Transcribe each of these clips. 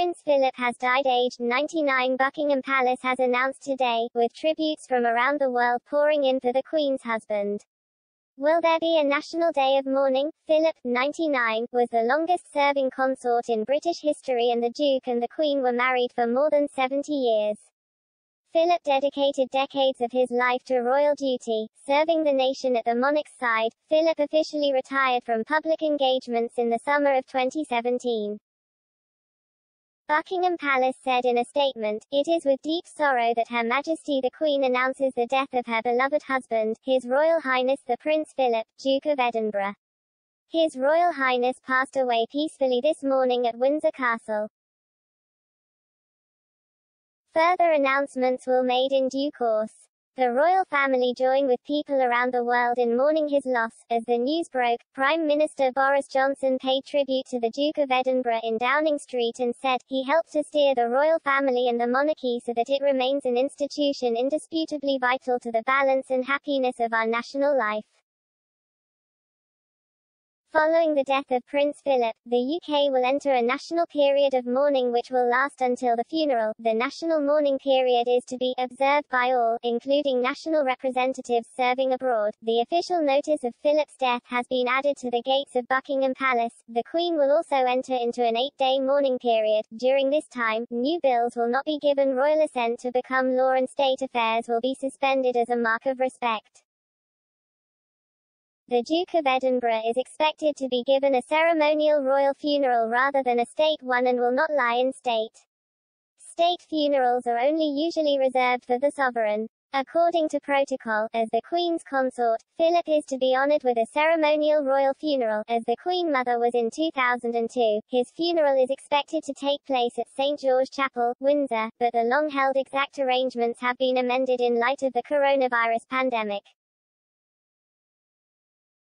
Prince Philip has died aged 99. Buckingham Palace has announced today, with tributes from around the world pouring in for the Queen's husband. Will there be a national day of mourning? Philip, 99, was the longest-serving consort in British history, and the Duke and the Queen were married for more than 70 years. Philip dedicated decades of his life to royal duty, serving the nation at the monarch's side. Philip officially retired from public engagements in the summer of 2017. Buckingham Palace said in a statement, "It is with deep sorrow that Her Majesty the Queen announces the death of her beloved husband, His Royal Highness the Prince Philip, Duke of Edinburgh. His Royal Highness passed away peacefully this morning at Windsor Castle." Further announcements will be made in due course. The royal family joined with people around the world in mourning his loss. As the news broke, Prime Minister Boris Johnson paid tribute to the Duke of Edinburgh in Downing Street and said, "He helped to steer the royal family and the monarchy so that it remains an institution indisputably vital to the balance and happiness of our national life." Following the death of Prince Philip, the UK will enter a national period of mourning which will last until the funeral. The national mourning period is to be observed by all, including national representatives serving abroad. The official notice of Philip's death has been added to the gates of Buckingham Palace. The Queen will also enter into an 8-day mourning period. During this time, new bills will not be given royal assent to become law, and state affairs will be suspended as a mark of respect. The Duke of Edinburgh is expected to be given a ceremonial royal funeral rather than a state one, and will not lie in state. State funerals are only usually reserved for the sovereign. According to protocol, as the Queen's consort, Philip is to be honoured with a ceremonial royal funeral, as the Queen Mother was in 2002. His funeral is expected to take place at St. George Chapel, Windsor, but the long-held exact arrangements have been amended in light of the coronavirus pandemic.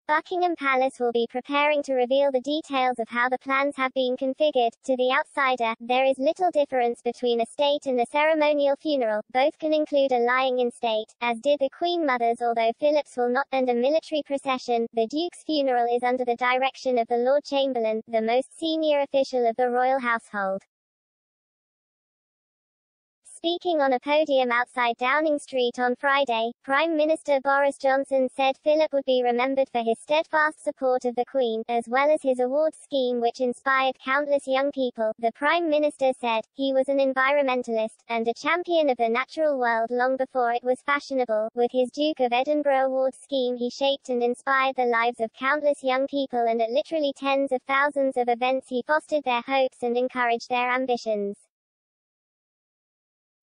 Buckingham Palace will be preparing to reveal the details of how the plans have been configured. To the outsider, there is little difference between a state and a ceremonial funeral. Both can include a lying in state, as did the Queen Mother's, although Philip's will not, and a military procession. The Duke's funeral is under the direction of the Lord Chamberlain, the most senior official of the royal household. Speaking on a podium outside Downing Street on Friday, Prime Minister Boris Johnson said Philip would be remembered for his steadfast support of the Queen, as well as his awards scheme which inspired countless young people. The Prime Minister said, "He was an environmentalist, and a champion of the natural world long before it was fashionable. With his Duke of Edinburgh award scheme he shaped and inspired the lives of countless young people, and at literally tens of thousands of events he fostered their hopes and encouraged their ambitions."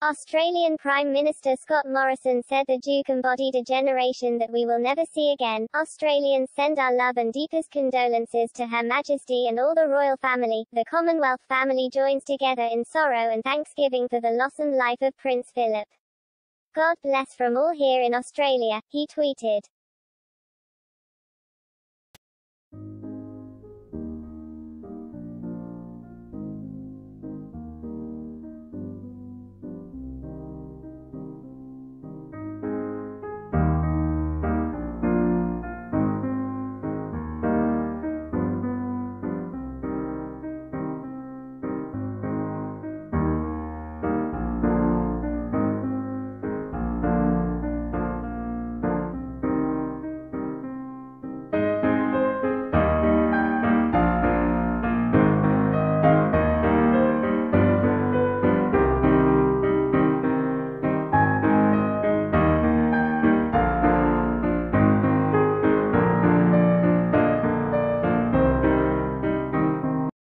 Australian Prime Minister Scott Morrison said the Duke embodied a generation that we will never see again. Australians send our love and deepest condolences to Her Majesty and all the royal family. The Commonwealth family joins together in sorrow and thanksgiving for the loss and life of Prince Philip. "God bless from all here in Australia," he tweeted.